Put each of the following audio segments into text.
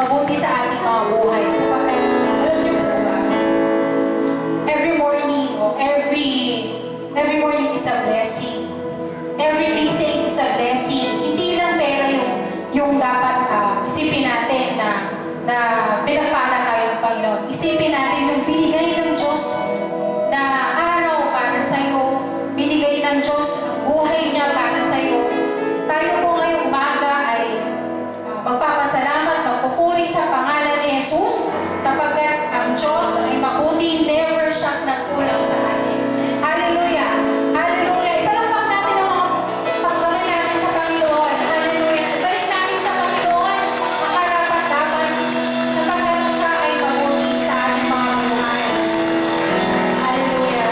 mabuti sa ating mga buhay. Sapagkat, alam niyo po ba, every morning is a blessing. Every gising is a blessing. Hindi lang pera yung dapat isipin natin na pinagpala tayo Panginoon. Isipin natin yung binigay ng Diyos na araw para sa'yo, binigay ng Diyos ang buhay niya para sa'yo. Tayo po ngayong umaga ay magpapasalamat, magpupuri sa pangalan ni Jesus sapagkat ang Diyos ay mabuti, never siyang nagkulang sa atin. Hallelujah! Hallelujah! Ipalakpak natin ang mga pagkamay natin sa Panginoon. Hallelujah! Ibalik natin sa Panginoon ang karapat-dapat sapagkat siya ay mabuti sa ating mga buhay. Hallelujah!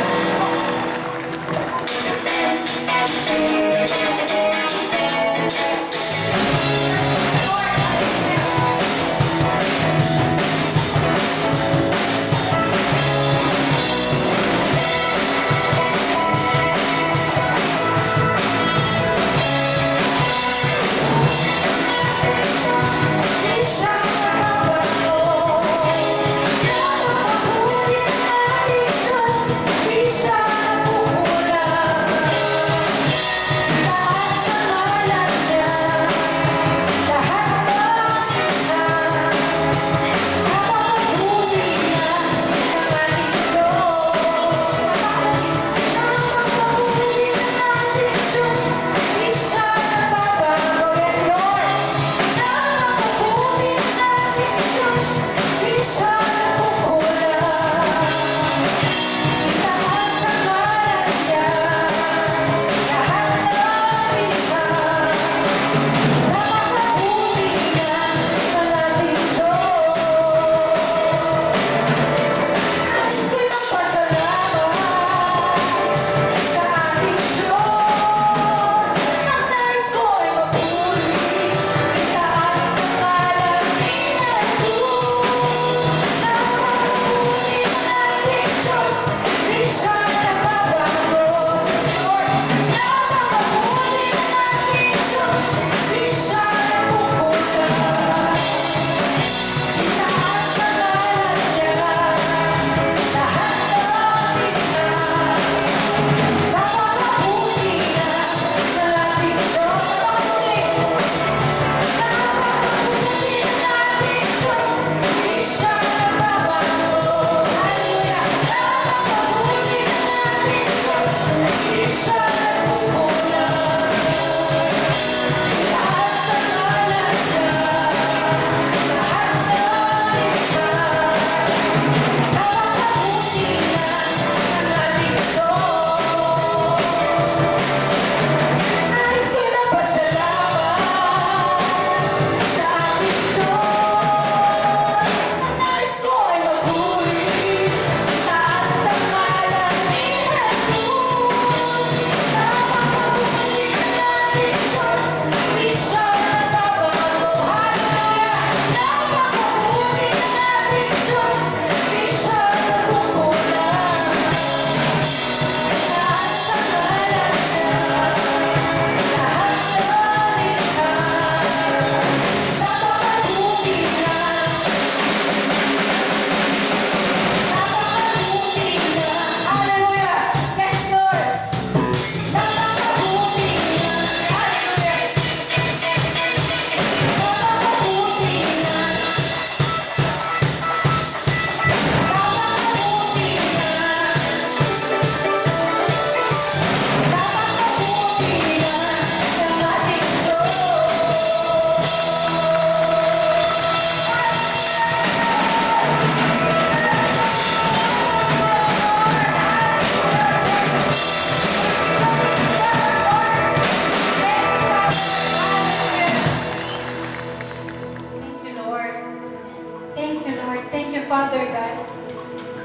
Father God,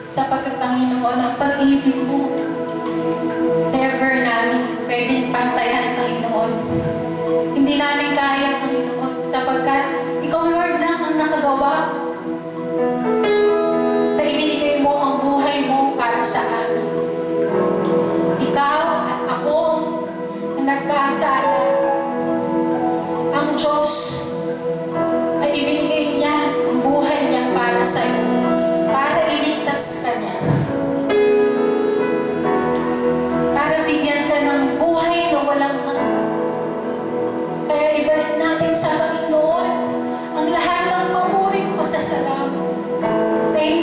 sapagkat Panginoon, ang pag-ibig mo, never namin pwedeng pantayan, Panginoon. Hindi namin kaya, Panginoon, sapagkat Ikaw, Lord, lang ang nakagawa na ibinigay mo ang buhay mo para sa amin. Ikaw at ako na nagkasala, ang Diyos ay ibinigay niya ang buhay niya para sa iyo, para iligtas ka niya, para bigyan ka ng buhay na walang hanggan. Kaya ibalik natin sa Panginoon ang lahat ng mamuring pasasalamat. Thank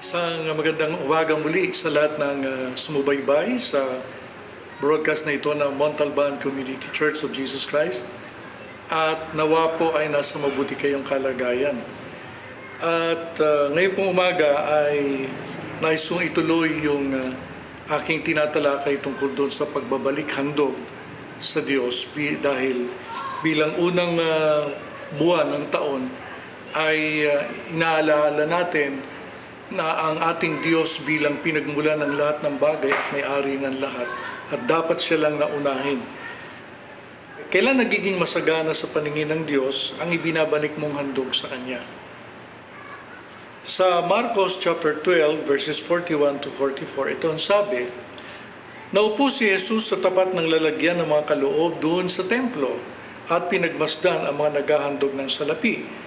Isang magandang umaga muli sa lahat ng sumubaybay sa broadcast na ito ng Montalban Community Church of Jesus Christ. At nawa po ay nasa mabuti kayong kalagayan. At ngayon pong umaga ay nais kong ituloy yung aking tinatalakay tungkol doon sa pagbabalik handog sa Diyos dahil bilang unang buwan ng taon ay inaalala natin na ang ating Diyos bilang pinagmulan ng lahat ng bagay at may-ari ng lahat at dapat siya lang naunahin. Kailan nagiging masagana sa paningin ng Diyos ang ibinabalik mong handog sa Kanya? Sa Marcos chapter 12 verses 41 to 44, ito ang sabi, naupo si Jesus sa tapat ng lalagyan ng mga kaloob doon sa templo at pinagmasdan ang mga naghahandog ng salapi.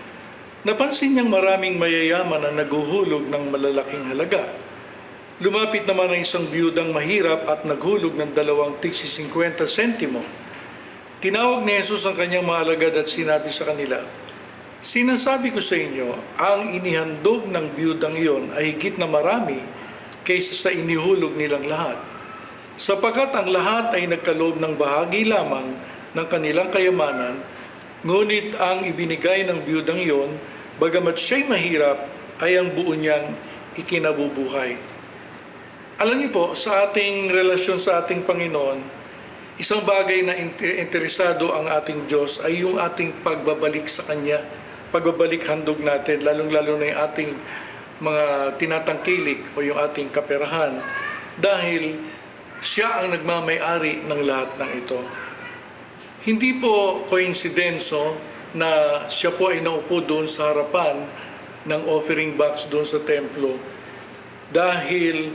Napansin niyang maraming mayayaman na naguhulog ng malalaking halaga. Lumapit naman ang isang biyudang mahirap at naghulog ng 2.50 sentimo. Tinawag ni Jesus ang kanyang mga alagad at sinabi sa kanila, sinasabi ko sa inyo, ang inihandog ng biyudang iyon ay higit na marami kaysa sa inihulog nilang lahat. Sapagkat ang lahat ay nagkaloob ng bahagi lamang ng kanilang kayamanan, ngunit ang ibinigay ng biyudang iyon, bagamat siya'y mahirap, ay ang buo niyang ikinabubuhay. Alam niyo po, sa ating relasyon sa ating Panginoon, isang bagay na interesado ang ating Diyos ay yung ating pagbabalik sa Kanya, pagbabalik handog natin, lalong-lalo na yung ating mga tinatangkilik o yung ating kaperahan, dahil siya ang nagmamay-ari ng lahat ng ito. Hindi po koinsidenso na siya po ay naupo doon sa harapan ng offering box doon sa templo dahil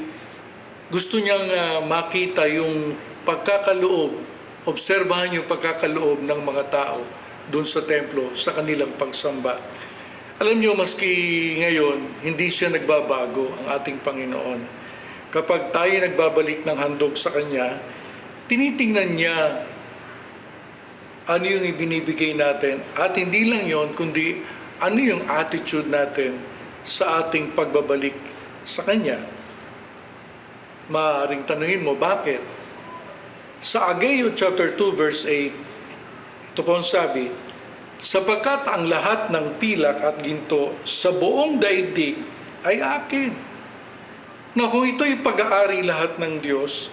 gusto niyang makita yung pagkakaloob, obserbahan yung pagkakaloob ng mga tao doon sa templo sa kanilang pagsamba. Alam niyo, maski ngayon, hindi siya nagbabago ang ating Panginoon. Kapag tayo nagbabalik ng handog sa Kanya, tinitingnan niya ano yung ibinibigay natin at hindi lang yon kundi ano yung attitude natin sa ating pagbabalik sa Kanya. Maaaring tanungin mo, bakit? Sa Ageo chapter 2 verse 8, ito po ang sabi, sapagkat ang lahat ng pilak at ginto sa buong daigdig ay akin. Na kung ito'y pag-aari lahat ng Diyos,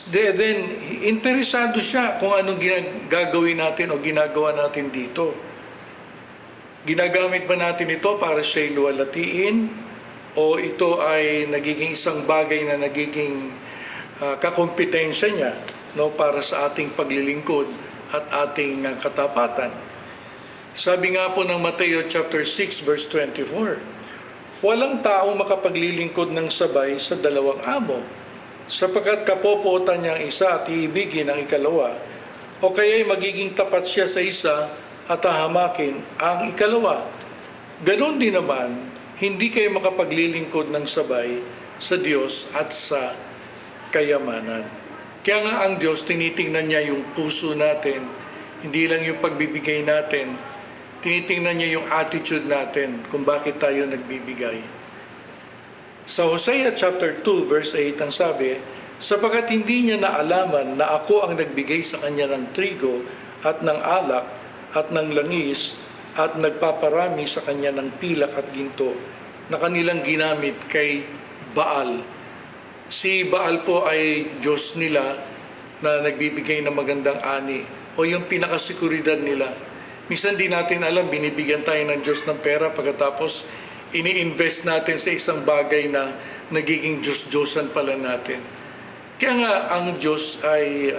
then interesado siya kung anong gagawin natin o ginagawa natin dito. Ginagamit ba natin ito para siya'y luwalatiin o ito ay nagiging isang bagay na nagiging kakompetensya niya, no, para sa ating paglilingkod at ating katapatan. Sabi nga po ng Mateo chapter 6 verse 24, walang taong makapaglilingkod ng sabay sa dalawang amo, sapagkat kapopotan niya ang isa at iibigin ang ikalawa, o kaya'y magiging tapat siya sa isa at hahamakin ang ikalawa. Ganon din naman, hindi kayo makapaglilingkod ng sabay sa Diyos at sa kayamanan. Kaya nga ang Diyos, tinitingnan niya yung puso natin, hindi lang yung pagbibigay natin, tinitingnan niya yung attitude natin kung bakit tayo nagbibigay. Sa Hosea chapter 2 verse 8 ang sabi, sapagkat hindi niya naalaman na ako ang nagbigay sa kanya ng trigo at ng alak at ng langis at nagpaparami sa kanya ng pilak at ginto na kanilang ginamit kay Baal. Si Baal po ay Diyos nila na nagbibigay ng magandang ani o yung pinakasekuridad nila. Minsan di natin alam, binibigyan tayo ng Diyos ng pera pagkatapos ini-invest natin sa isang bagay na nagiging Diyos-Diyosan pala natin. Kaya nga ang Diyos ay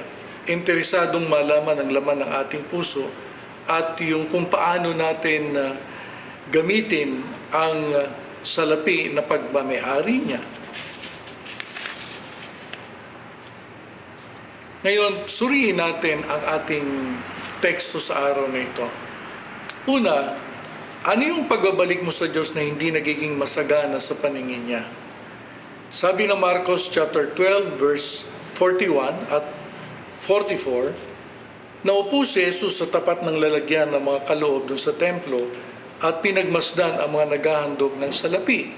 interesadong malaman ang laman ng ating puso at yung kung paano natin gamitin ang salapi na pagmamayari niya. Ngayon, suriin natin ang ating teksto sa araw na ito. Una, ano yung pagbabalik mo sa Diyos na hindi nagiging masagana sa paningin niya? Sabi ng Marcos chapter 12 verse 41 at 44, naupo si Jesus sa tapat ng lalagyan ng mga kaloob doon sa templo at pinagmasdan ang mga naghahandog ng salapi.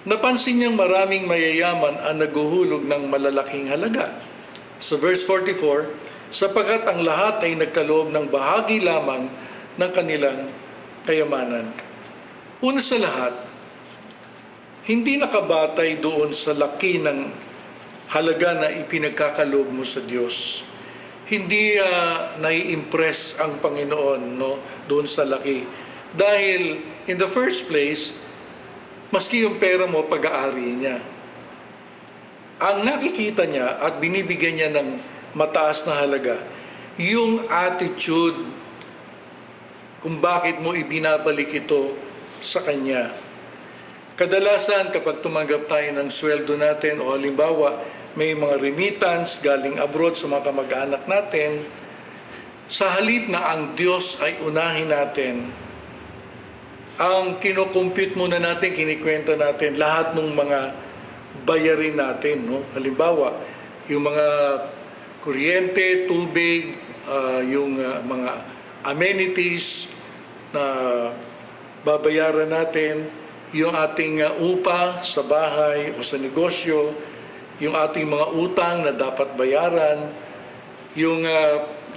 Napansin niyang maraming mayayaman ang naguhulog ng malalaking halaga. Sa verse 44, sapagkat ang lahat ay nagkaloob ng bahagi lamang ng kanilang kayamanan. Una sa lahat, hindi nakabatay doon sa laki ng halaga na ipinagkakaloob mo sa Diyos. Hindi nai-impress ang Panginoon doon sa laki. Dahil in the first place, maski yung pera mo, pag-aari niya. Ang nakikita niya at binibigyan niya ng mataas na halaga, yung attitude kung bakit mo ibinabalik ito sa Kanya. Kadalasan kapag tumanggap tayo ng sweldo natin o halimbawa may mga remittance galing abroad sa mga kamag-anak natin, sa halip na ang Diyos ay unahin natin, ang kinocompute muna natin, kinikwenta natin lahat ng mga bayarin natin. Halimbawa, yung mga kuryente, tubig, yung mga amenities na babayaran natin, yung ating upa sa bahay o sa negosyo, yung ating mga utang na dapat bayaran, yung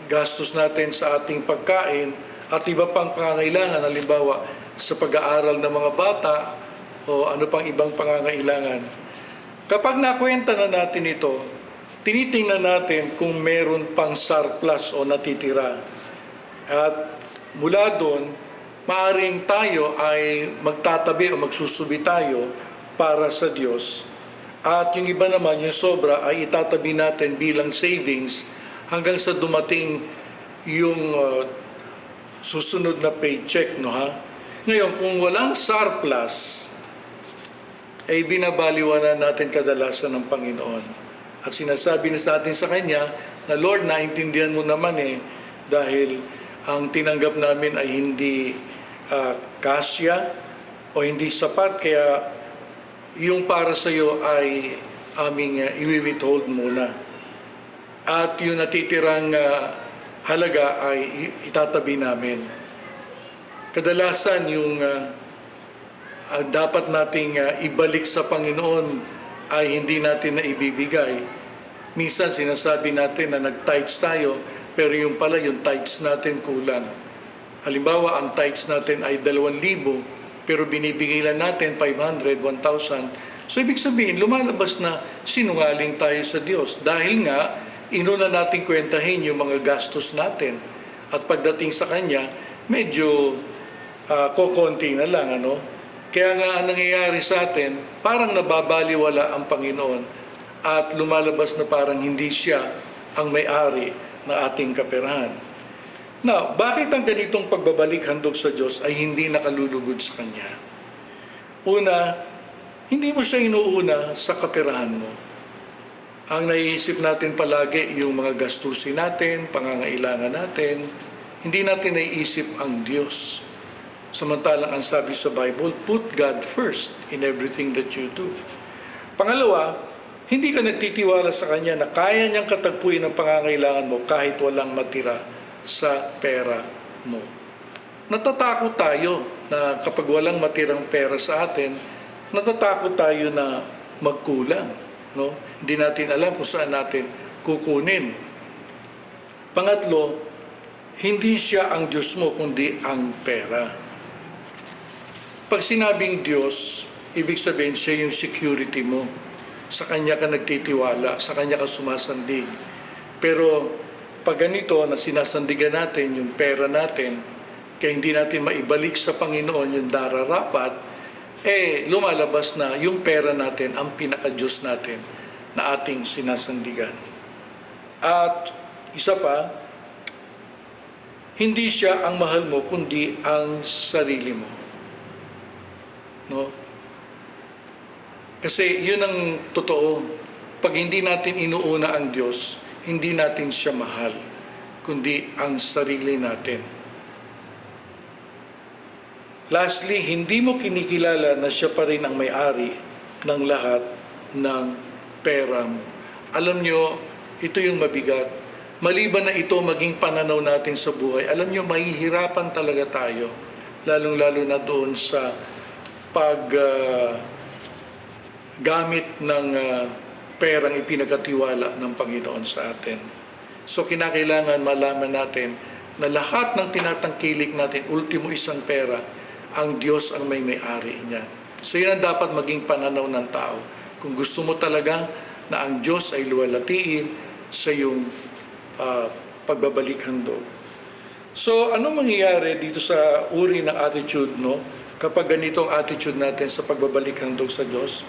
gastos natin sa ating pagkain, at iba pang pangangailangan, halimbawa sa pag-aaral ng mga bata o ano pang ibang pangangailangan. Kapag nakwenta na natin ito, tinitingnan natin kung meron pang surplus o natitira. At mula doon, maaring tayo ay magtatabi o magsusubi tayo para sa Diyos. At yung iba naman, yung sobra, ay itatabi natin bilang savings hanggang sa dumating yung susunod na paycheck. Ngayon, kung walang surplus, ay binabaliwanan natin kadalasan ng Panginoon. At sinasabi na sa atin sa Kanya na, Lord, naintindihan mo naman dahil ang tinanggap namin ay hindi kasya o hindi sapat, kaya yung para sa iyo ay aming i-withhold muna. At yung natitirang halaga ay itatabi namin. Kadalasan yung dapat nating ibalik sa Panginoon ay hindi natin na ibibigay. Minsan sinasabi natin na nag-tithes tayo, pero yung pala yung tithes natin kulang. Halimbawa, ang tithes natin ay 2,000, pero binibigay lang natin 500, 1,000. So, ibig sabihin, lumalabas na sinungaling tayo sa Diyos. Dahil nga, inuna natin kwentahin yung mga gastos natin. At pagdating sa Kanya, medyo kokonti na lang, Kaya nga, ang nangyayari sa atin, parang nababaliwala ang Panginoon at lumalabas na parang hindi siya ang may-ari ng ating kaperahan. Now, bakit ang ganitong pagbabalik handog sa Diyos ay hindi nakalulugod sa Kanya? Una, hindi mo siya inuuna sa kaperahan mo. Ang naiisip natin palagi yung mga gastusin natin, pangangailangan natin, hindi natin naiisip ang Diyos. Samantalang ang sabi sa Bible, put God first in everything that you do. Pangalawa, hindi ka nagtitiwala sa Kanya na kaya niyang katagpuin ang pangangailangan mo kahit walang matira sa pera mo. Natatakot tayo na kapag walang matirang pera sa atin, natatakot tayo na magkulang. Hindi natin alam kung saan natin kukunin. Pangatlo, hindi siya ang Diyos mo kundi ang pera. Pag sinabing Diyos, ibig sabihin siya yung security mo. Sa Kanya ka nagtitiwala, sa Kanya ka sumasandig. Pero pag ganito na sinasandigan natin yung pera natin, kaya hindi natin maibalik sa Panginoon yung dararapat, lumalabas na yung pera natin ang pinaka-Diyos natin na ating sinasandigan. At isa pa, hindi siya ang mahal mo, kundi ang sarili mo. Kasi yun ang totoo. Pag hindi natin inuuna ang Diyos, hindi natin siya mahal, kundi ang sarili natin. Lastly, hindi mo kinikilala na siya pa rin ang may-ari ng lahat ng pera mo. Alam nyo, ito yung mabigat. Maliban na ito maging pananaw natin sa buhay, alam nyo, mahihirapan talaga tayo, lalong-lalo na doon sa gamit ng perang ipinagkatiwala ng Panginoon sa atin. So kinakailangan malaman natin na lahat ng tinatangkilik natin, ultimo isang pera, ang Diyos ang may-ari niyan. So yun ang dapat maging pananaw ng tao. Kung gusto mo talaga na ang Diyos ay luwalhatiin sa iyong pagbabalik handog. So ano mangyayari dito sa uri ng attitude, no? Kapag ganito ang attitude natin sa pagbabalik handog sa Diyos,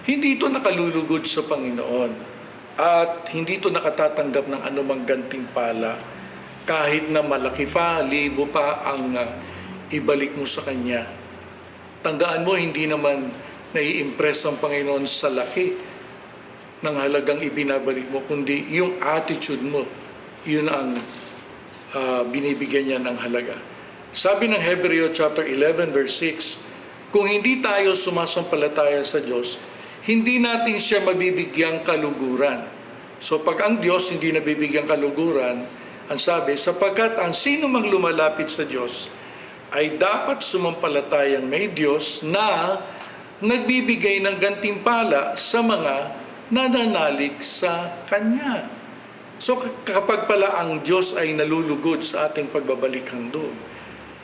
hindi ito nakalulugod sa Panginoon at hindi ito nakatatanggap ng anumang gantimpala kahit na malaki pa, libo pa ang ibalik mo sa Kanya. Tandaan mo, hindi naman nai-impress ang Panginoon sa laki ng halagang ibinabalik mo, kundi yung attitude mo, yun ang binibigyan niya ng halaga. Sabi ng Hebreo chapter 11 verse 6, kung hindi tayo sumasampalataya sa Diyos, hindi natin siya mabibigyang kaluguran. So pag ang Diyos hindi nabibigyang kaluguran, ang sabi, sapagkat ang sino mang lumalapit sa Diyos ay dapat sumampalatayang may Diyos na nagbibigay ng gantimpala sa mga nananalig sa Kanya. So kapag pala ang Diyos ay nalulugod sa ating pagbabalik handog,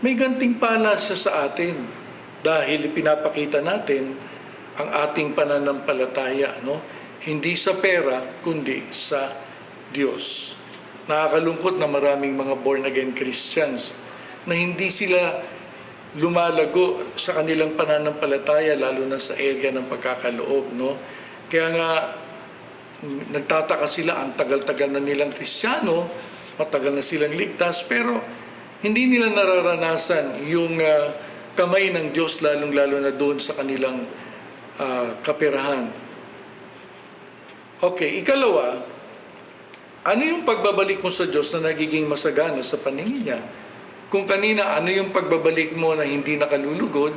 may gantimpala siya sa atin dahil ipinapakita natin ang ating pananampalataya, no? Hindi sa pera, kundi sa Diyos. Nakakalungkot na maraming mga born-again Christians na hindi sila lumalago sa kanilang pananampalataya, lalo na sa area ng pagkakaloob, no? Kaya nga, nagtataka sila, ang tagal-tagal na nilang Kristiyano, matagal na silang ligtas, pero hindi nila nararanasan yung kamay ng Diyos, lalong-lalo na doon sa kanilang kaperahan. Okay, ikalawa, ano yung pagbabalik mo sa Diyos na nagiging masagana sa paningin niya? Kung kanina, ano yung pagbabalik mo na hindi nakalulugod,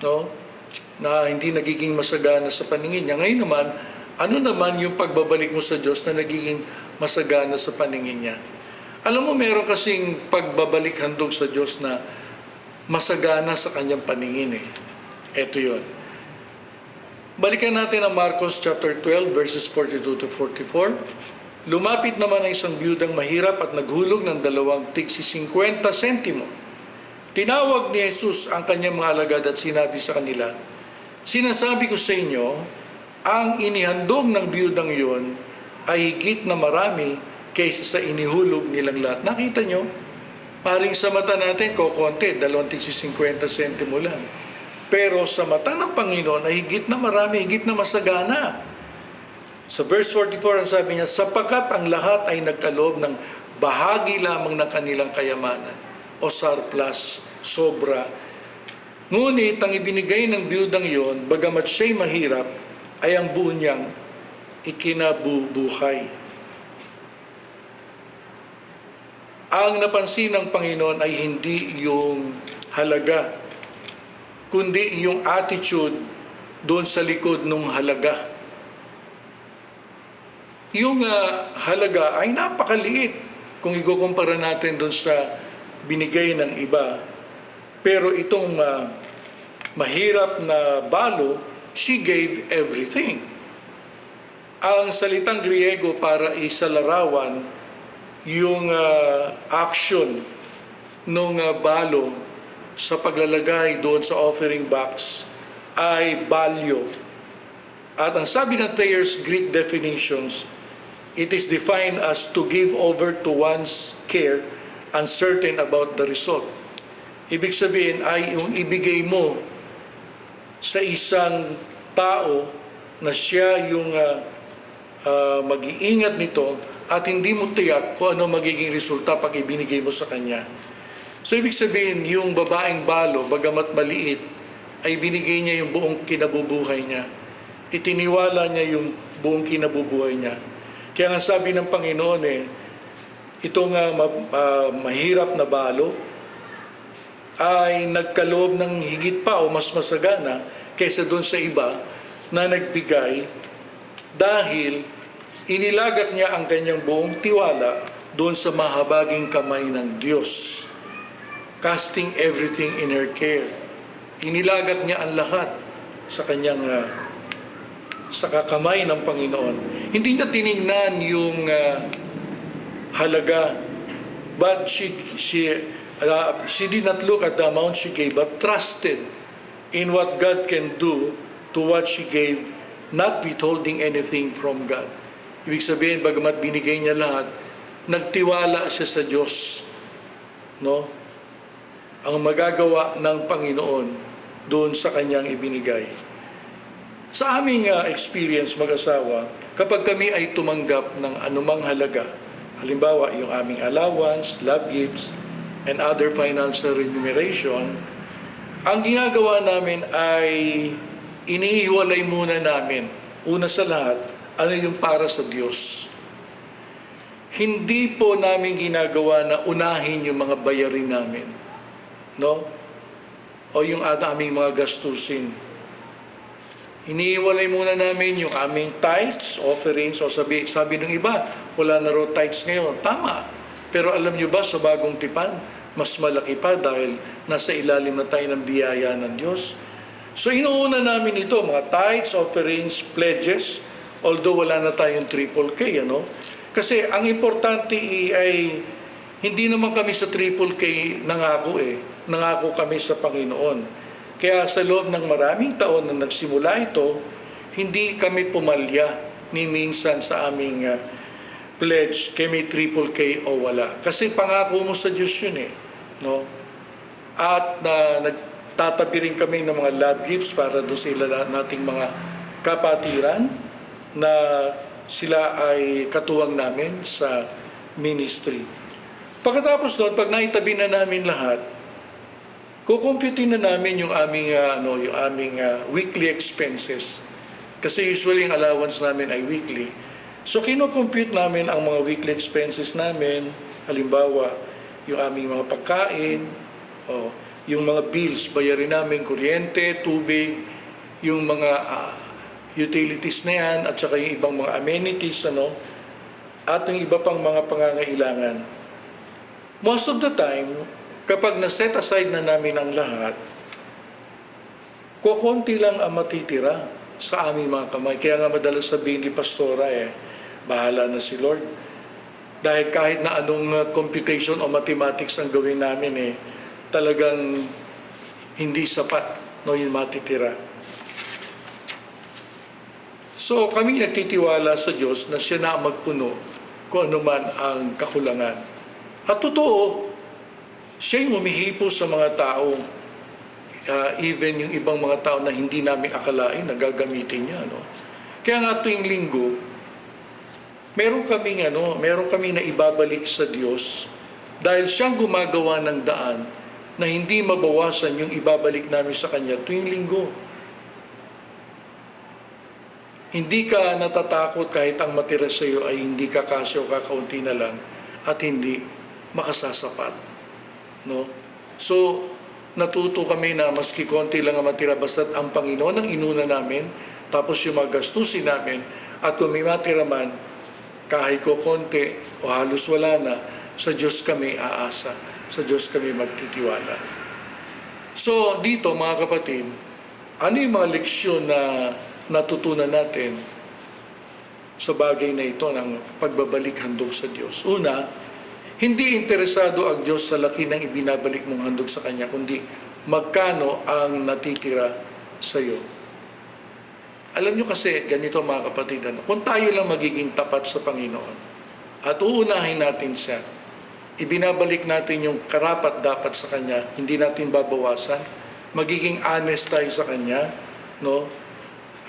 no? Na hindi nagiging masagana sa paningin niya. Ngayon naman, ano naman yung pagbabalik mo sa Diyos na nagiging masagana sa paningin niya? Alam mo, meron kasing pagbabalik handog sa Diyos na masagana sa kanyang paningin eh. Ito yun. Balikan natin ang Marcos chapter 12 verses 42 to 44. Lumapit naman ang isang biyudang mahirap at naghulog ng 2 tigsi 50 sentimo. Tinawag ni Jesus ang kanyang mga alagad at sinabi sa kanila, sinasabi ko sa inyo, ang inihandog ng biyudang yon ay higit na marami kaysa sa inihulog nilang lahat. Nakita nyo? Paring sa mata natin, kokonti, 2 tigsi 50 sentimo lang. Pero sa mata ng Panginoon ay higit na marami, higit na masagana. Sa verse 44, ang sabi niya, sapagkat ang lahat ay nagkaloob ng bahagi lamang ng kanilang kayamanan o surplus, sobra. Ngunit ang ibinigay ng biyudang yon, bagamat siya'y mahirap, ay ang buo niyang ikinabubuhay. Ang napansin ng Panginoon ay hindi yung halaga, kundi yung attitude doon sa likod ng halaga. Yung halaga ay napakaliit kung ikukumpara natin doon sa binigay ng iba. Pero itong mahirap na balo, she gave everything. Ang salitang Griego para isalarawan yung action ng balo sa paglalagay doon sa offering box ay balyo. At ang sabi ng Thayer's Greek definitions, it is defined as to give over to one's care, uncertain about the result. Ibig sabihin ay yung ibigay mo sa isang tao na siya yung mag-iingat nito at hindi mo tiyak kung ano magiging resulta pag ibinigay mo sa kanya. So ibig sabihin, yung babaeng balo, bagamat maliit, ay binigay niya yung buong kinabubuhay niya. Itiniwala niya yung buong kinabubuhay niya. Kaya nga sabi ng Panginoon itong mahirap na balo ay nagkaloob ng higit pa o mas masagana kaysa doon sa iba na nagbigay dahil inilagak niya ang kanyang buong tiwala doon sa mahabaging kamay ng Diyos. Casting everything in her care. Inilagak niya ang lahat sa kanyang sa kakamay ng Panginoon. Hindi niya tiningnan yung halaga, but she did not look at the amount she gave, but trusted in what God can do to what she gave, not withholding anything from God. Ibig sabihin, bagamat binigay niya lahat, nagtiwala siya sa Diyos. No? Ang magagawa ng Panginoon doon sa kanyang ibinigay. Sa aming experience mag-asawa, kapag kami ay tumanggap ng anumang halaga, halimbawa yung aming allowance, love gifts, and other financial remuneration, ang ginagawa namin ay inihiwalay muna namin, una sa lahat, ano yung para sa Diyos. Hindi po namin ginagawa na unahin yung mga bayarin namin. No? O yung aming mga gastusin. Iniiwalay muna namin yung aming tithes, offerings, o sabi ng iba, wala na raw tithes ngayon. Tama. Pero alam nyo ba sa bagong tipan, mas malaki pa dahil nasa ilalim na tayo ng biyaya ng Diyos. So inuuna namin ito, mga tithes, offerings, pledges, although wala na tayong triple K, ano? Kasi ang importante ay hindi naman kami sa triple K nangako Nangako kami sa Panginoon. Kaya sa loob ng maraming taon na nagsimula ito, hindi kami pumalya ni minsan sa aming pledge, kay may triple K o wala. Kasi pangako mo sa Diyos yun no? At nagtatabi rin kami ng mga love gifts para doon sila nating mga kapatiran na sila ay katuwang namin sa ministry. Pagkatapos doon, pag naitabi na namin lahat, kukumputin na namin yung aming weekly expenses. Kasi usually yung allowance namin ay weekly. So kinocompute namin ang mga weekly expenses namin, halimbawa yung aming mga pagkain, yung mga bills, bayarin namin kuryente, tubig, yung mga utilities na yan, at saka yung ibang mga amenities, at yung iba pang mga pangangailangan. Most of the time, kapag na-set aside na namin ang lahat, kukunti lang ang matitira sa aming mga kamay. Kaya nga madalas sabihin ni Pastora, bahala na si Lord. Dahil kahit na anong computation o mathematics ang gawin namin, talagang hindi sapat yung matitira. So kami nagtitiwala sa Diyos na siya na magpuno kung ano man ang kakulangan. At totoo, siya yung humihipo sa mga tao, even yung ibang mga tao na hindi namin akalain na gagamitin niya. Kaya nga tuwing linggo, meron kami na ibabalik sa Diyos dahil siyang gumagawa ng daan na hindi mabawasan yung ibabalik namin sa Kanya tuwing linggo. Hindi ka natatakot kahit ang matira sa iyo ay hindi kakasya o kakaunti na lang at hindi makasasapat. No? So, natuto kami na maski konti lang ang matira, basta't ang Panginoon ang inuna namin, tapos yung mga gastusin namin, at kung may matira man, kahit ko konti o halos wala na, sa Diyos kami aasa, sa Diyos kami magtitiwala. So, dito mga kapatid, ano yung mga leksyon na natutunan natin sa bagay na ito ng pagbabalik handog sa Diyos? Una, hindi interesado ang Diyos sa laki ng ibinabalik mong handog sa Kanya, kundi magkano ang natitira sa iyo. Alam nyo kasi, ganito mga kapatid, kung tayo lang magiging tapat sa Panginoon at uunahin natin siya, ibinabalik natin yung karapat-dapat sa Kanya, hindi natin babawasan, magiging honest tayo sa Kanya, no?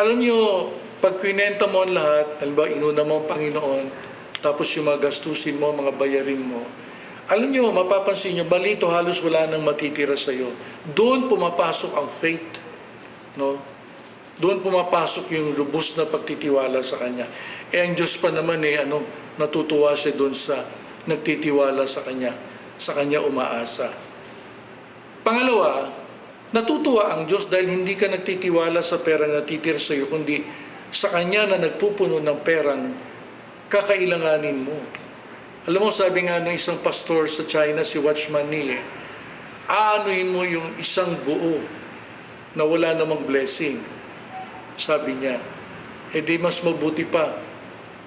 Alam nyo, pag kwinenta mo ang lahat, halimbawa inuna mo ang Panginoon, tapos yung mga gastusin mo, mga bayarin mo, alam nyo, mapapansin nyo, balito halos wala nang matitira sa iyo. Doon pumapasok ang faith. No? Doon pumapasok yung lubos na pagtitiwala sa Kanya. Ang Diyos pa naman natutuwa siya doon sa nagtitiwala sa Kanya umaasa. Pangalawa, natutuwa ang Diyos dahil hindi ka nagtitiwala sa pera na natitira sa iyo, kundi sa Kanya na nagpupuno ng perang kakailanganin mo. Alam mo, sabi nga ng isang pastor sa China, si Watchman Nee, aanuhin mo yung isang buo na wala namang blessing. Sabi niya, di mas mabuti pa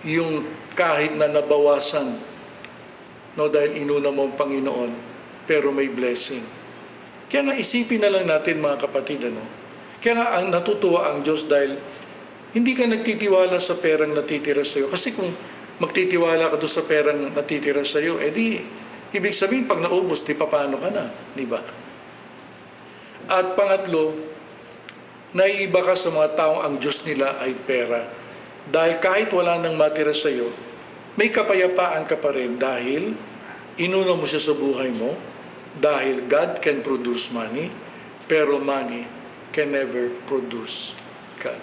yung kahit na nabawasan, no, dahil inuna mo ang Panginoon, pero may blessing. Kaya nga isipin na lang natin mga kapatid, ano? Kaya nga ang natutuwa ang Diyos dahil hindi ka nagtitiwala sa perang natitira sa iyo. Kasi kung magtitiwala ka doon sa perang natitira sa iyo, di ibig sabihin pag naubos, di paano ka na, di ba? At pangatlo, naiiba ka sa mga taong ang Diyos nila ay pera. Dahil kahit wala nang matira sa iyo, may kapayapaan ka pa rin dahil inuna mo siya sa buhay mo, dahil God can produce money, pero money can never produce God.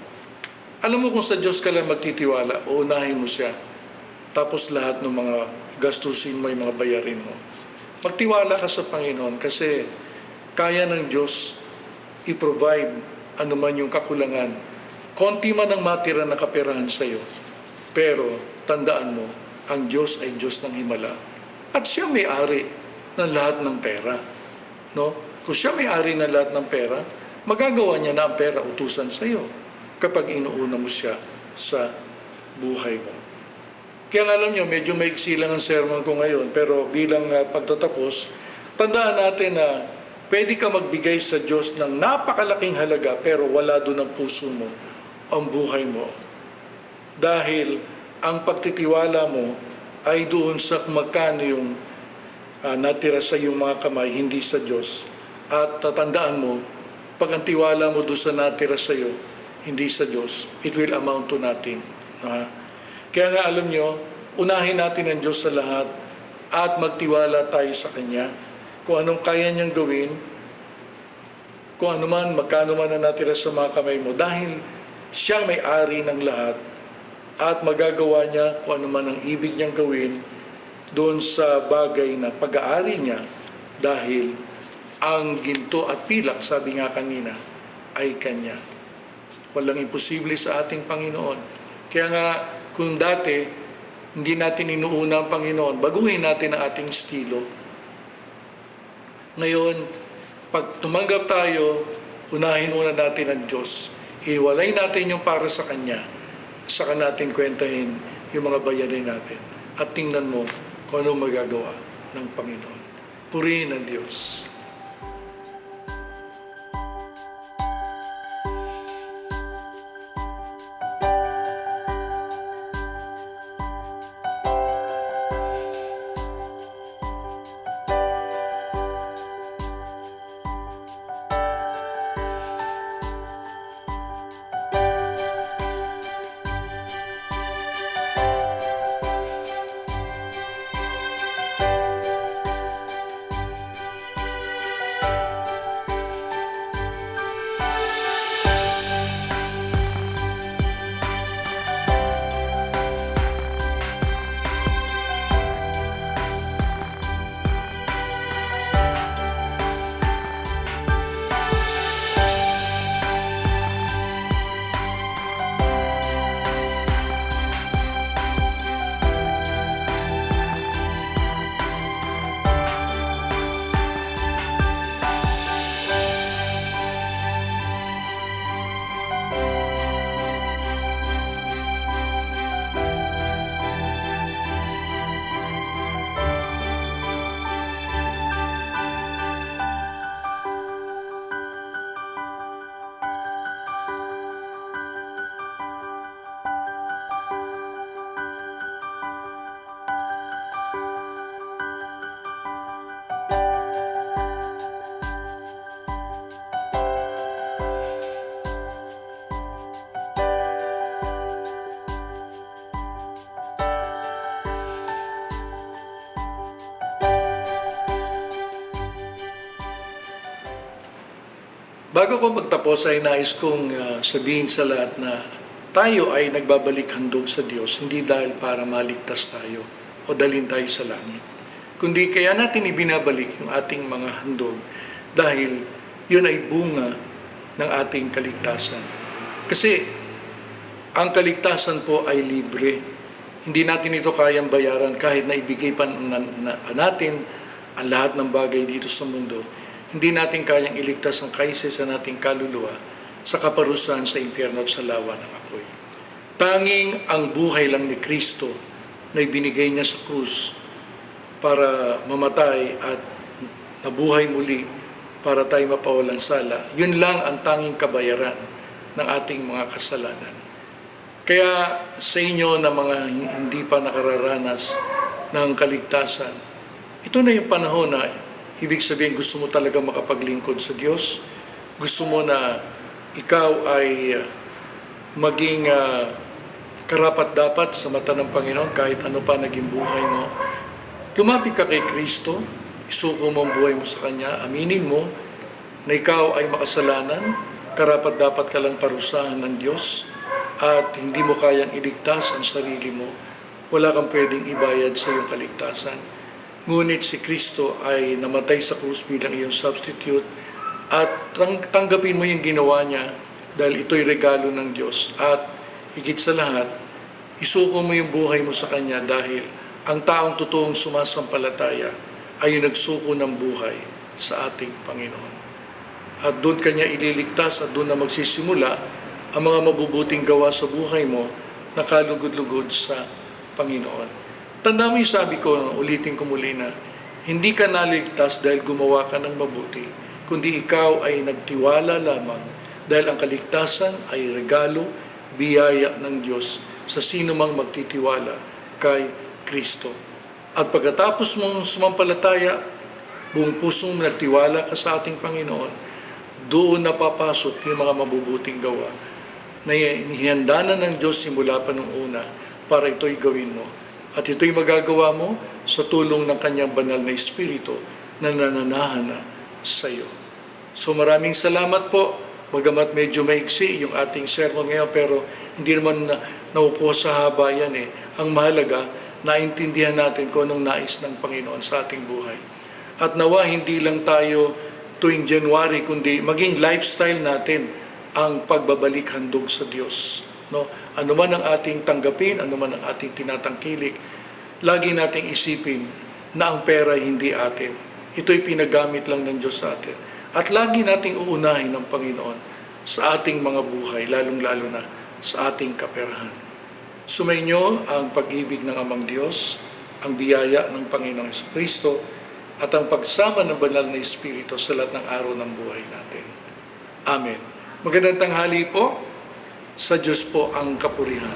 Alam mo kung sa Diyos ka lang magtitiwala, uunahin mo siya, tapos lahat ng mga gastusin mo, yung mga bayarin mo. Magtiwala ka sa Panginoon kasi kaya ng Diyos i-provide anuman yung kakulangan. Konti man ang matira na kaperahan sa iyo, pero tandaan mo, ang Diyos ay Diyos ng himala. At siya may-ari ng lahat ng pera. No? Kung siya may-ari ng lahat ng pera, magagawa niya na ang pera utusan sa iyo kapag inuuna mo siya sa buhay mo. Kaya alam niyo, medyo maiksi lang ang sermon ko ngayon, pero bilang pagtatapos, tandaan natin na pwede ka magbigay sa Diyos ng napakalaking halaga, pero wala doon ang puso mo, ang buhay mo. Dahil ang pagtitiwala mo ay doon sa kung magkano yung natira sa iyong mga kamay, hindi sa Diyos. At tatandaan mo, pag ang tiwala mo doon sa natira sa iyo, hindi sa Diyos, it will amount to nothing. Kaya nga alam nyo, unahin natin ang Diyos sa lahat at magtiwala tayo sa Kanya. Kung anong kaya niyang gawin, kung ano man, magkano man na natira sa mga kamay mo, dahil siyang may-ari ng lahat at magagawa niya kung ano man ang ibig niyang gawin doon sa bagay na pag-aari niya, dahil ang ginto at pilak, sabi nga kanina, ay Kanya. Walang imposible sa ating Panginoon. Kaya nga, kung dati, hindi natin inuuna ang Panginoon, baguhin natin ang ating estilo. Ngayon, pag tumanggap tayo, unahin muna natin ang Diyos. Iwalay natin yung para sa Kanya. Saka natin kwentahin yung mga bayarin natin. At tingnan mo kung anong magagawa ng Panginoon. Purihin ang Diyos. Bago ko magtapos ay nais kong sabihin sa lahat na tayo ay nagbabalik handog sa Diyos, hindi dahil para maligtas tayo o dalhin tayo sa langit. Kundi kaya natin ibinabalik yung ating mga handog dahil yun ay bunga ng ating kaligtasan. Kasi ang kaligtasan po ay libre. Hindi natin ito kayang bayaran kahit na ibigay pa natin ang lahat ng bagay dito sa mundo. Hindi natin kayang iligtas ang kaisa sa nating kaluluwa sa kaparusahan sa impyerno at sa lawa ng apoy. Tanging ang buhay lang ni Kristo na ibinigay niya sa krus para mamatay at nabuhay muli para tayo mapawalang sala. Yun lang ang tanging kabayaran ng ating mga kasalanan. Kaya sa inyo na mga hindi pa nakararanas ng kaligtasan, ito na yung panahon na ibig sabihin gusto mo talaga makapaglingkod sa Diyos. Gusto mo na ikaw ay maging karapat-dapat sa mata ng Panginoon kahit ano pa naging buhay mo. Lumapit ka kay Kristo, isuko mo ang buhay mo sa Kanya, aminin mo na ikaw ay makasalanan, karapat-dapat ka lang parusahan ng Diyos at hindi mo kayang iligtas ang sarili mo. Wala kang pwedeng ibayad sa iyong kaligtasan. Ngunit si Kristo ay namatay sa krus bilang iyong substitute at tanggapin mo yung ginawa niya dahil ito'y regalo ng Diyos. At higit sa lahat, isuko mo yung buhay mo sa Kanya dahil ang taong totoong sumasampalataya ay yung nagsuko ng buhay sa ating Panginoon. At doon Kanya ililigtas at doon na magsisimula ang mga mabubuting gawa sa buhay mo na kalugod-lugod sa Panginoon. Tanda mo yung sabi ko, ulitin ko muli na, hindi ka naligtas dahil gumawa ka ng mabuti, kundi ikaw ay nagtiwala lamang dahil ang kaligtasan ay regalo, biyaya ng Diyos sa sino mang magtitiwala kay Kristo. At pagkatapos mong sumampalataya, buong pusong nagtiwala ka sa ating Panginoon, doon napapasok yung mga mabubuting gawa na hinihanda na ng Diyos simula pa nung una para ito'y gawin mo. At ito'y magagawa mo sa tulong ng Kanyang banal na Espiritu na nananahan na sa iyo. So maraming salamat po. Bagamat medyo maiksi yung ating sermon ngayon, pero hindi naman naupo sa haba yan eh. Ang mahalaga, naintindihan natin kung anong nais ng Panginoon sa ating buhay. At nawa hindi lang tayo tuwing January, kundi maging lifestyle natin ang pagbabalik handog sa Diyos. No? Ano man ang ating tanggapin, ano man ang ating tinatangkilik, lagi nating isipin na ang pera hindi atin. Ito'y pinagamit lang ng Diyos sa atin. At lagi nating uunahin ng Panginoon sa ating mga buhay, lalong-lalo na sa ating kaperahan. Sumainyo ang pag-ibig ng Amang Diyos, ang biyaya ng Panginoong Jesucristo, at ang pagsama ng banal na Espiritu sa lahat ng araw ng buhay natin. Amen. Magandang tanghali po. Sa Diyos po ang kapurihan.